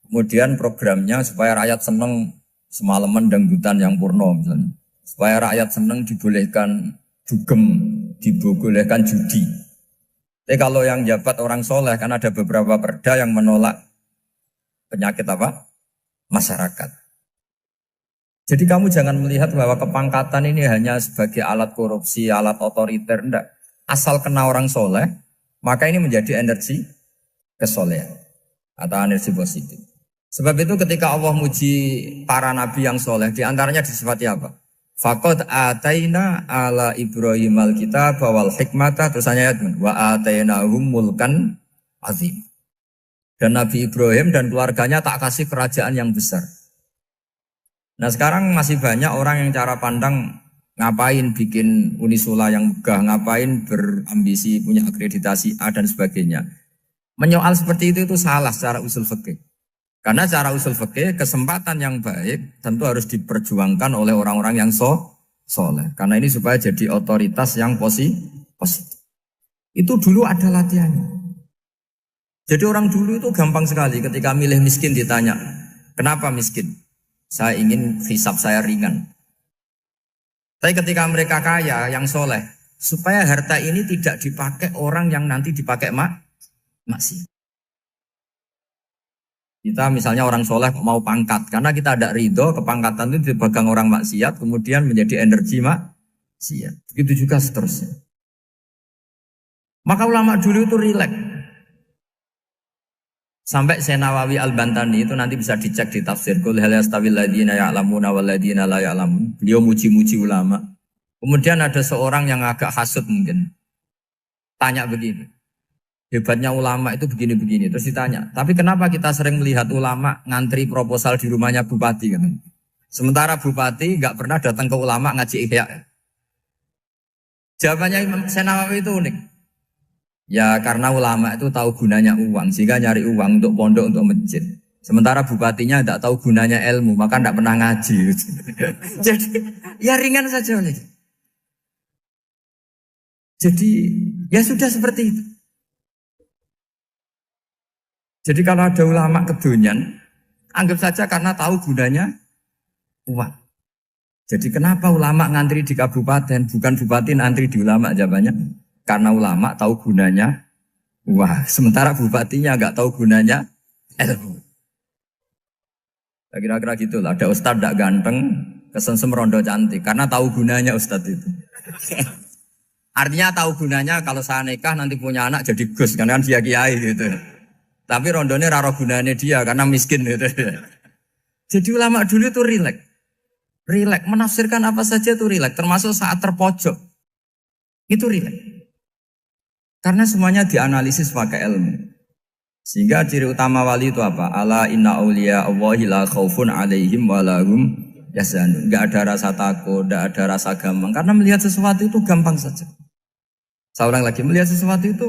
Kemudian programnya supaya rakyat seneng semalaman dangdutan yang purno misalnya. Supaya rakyat seneng dibolehkan dugem, dibolehkan judi. Tapi kalau yang jabat orang soleh kan ada beberapa perda yang menolak penyakit apa? Masyarakat. Jadi kamu jangan melihat bahwa kepangkatan ini hanya sebagai alat korupsi, alat otoriter. Enggak. Asal kena orang soleh, maka ini menjadi energi kesolehan atau energi positif. Sebab itu ketika Allah muji para nabi yang soleh, diantaranya disifati apa? Faqad ataina ala Ibrahim al-kitab wal hikmata, terusannya wa atainahum mulkan azim. Dan Nabi Ibrahim dan keluarganya tak kasih kerajaan yang besar. Nah sekarang masih banyak orang yang cara pandang ngapain bikin unisula yang megah, ngapain berambisi punya akreditasi A dan sebagainya. Menyoal seperti itu salah secara usul fikih. Karena secara usul fikih kesempatan yang baik tentu harus diperjuangkan oleh orang-orang yang soleh. Karena ini supaya jadi otoritas yang positif. Itu dulu ada latihannya. Jadi orang dulu itu gampang sekali ketika milih miskin ditanya, kenapa miskin? Saya ingin hisab saya ringan. Tapi ketika mereka kaya, yang soleh, supaya harta ini tidak dipakai orang yang nanti dipakai maksiat. Kita misalnya orang soleh mau pangkat, karena kita ada ridho, kepangkatan itu dipegang orang maksiat, kemudian menjadi energi maksiat. Begitu juga seterusnya. Maka ulama dulu itu rileks. Sampai Senawawi Al-Bantani itu nanti bisa dicek di tafsir. Qul hal yastawil ladzina ya'lamuna wal ladzina la ya'lamun. Beliau muji-muji ulama. Kemudian ada seorang yang agak hasut mungkin. Tanya begini. Hebatnya ulama itu begini-begini. Terus ditanya, tapi kenapa kita sering melihat ulama ngantri proposal di rumahnya bupati? Kan? Sementara bupati nggak pernah datang ke ulama ngaji ihya. Jawabannya Imam Senawawi itu unik. Ya karena ulama itu tahu gunanya uang, sehingga nyari uang untuk pondok, untuk masjid. Sementara bupatinya tidak tahu gunanya ilmu, maka tidak pernah ngaji. Jadi ya ringan saja oleh. Jadi ya sudah seperti itu. Jadi kalau ada ulama kedonyan, anggap saja karena tahu gunanya uang. Jadi kenapa ulama ngantri di kabupaten, bukan bupati ngantri di ulama jawabannya? Karena ulama tahu gunanya uang. Sementara bupatinya nggak tahu gunanya ilmu. Ya, kira-kira gitu lah. Ada ustadz tidak ganteng, kesensem rondo cantik. Karena tahu gunanya ustadz itu. Artinya tahu gunanya kalau saya nikah nanti punya anak jadi gus. Karena kan dia kiai gitu. Tapi rondonya raro gunanya dia karena miskin gitu. Jadi ulama dulu itu rileks. Rileks, menafsirkan apa saja itu rileks. Termasuk saat terpojok. Itu rileks. Karena semuanya dianalisis pakai ilmu. Sehingga ciri utama wali itu apa? Ala inna awliya Allahi la khawfun alaihim walahum yahzanun. Gak ada rasa takut, gak ada rasa gampang. Karena melihat sesuatu itu gampang saja. Saya ulang lagi, melihat sesuatu itu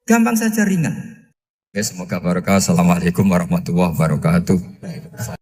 gampang saja, ringan. Semoga barokah. Assalamualaikum warahmatullahi wabarakatuh.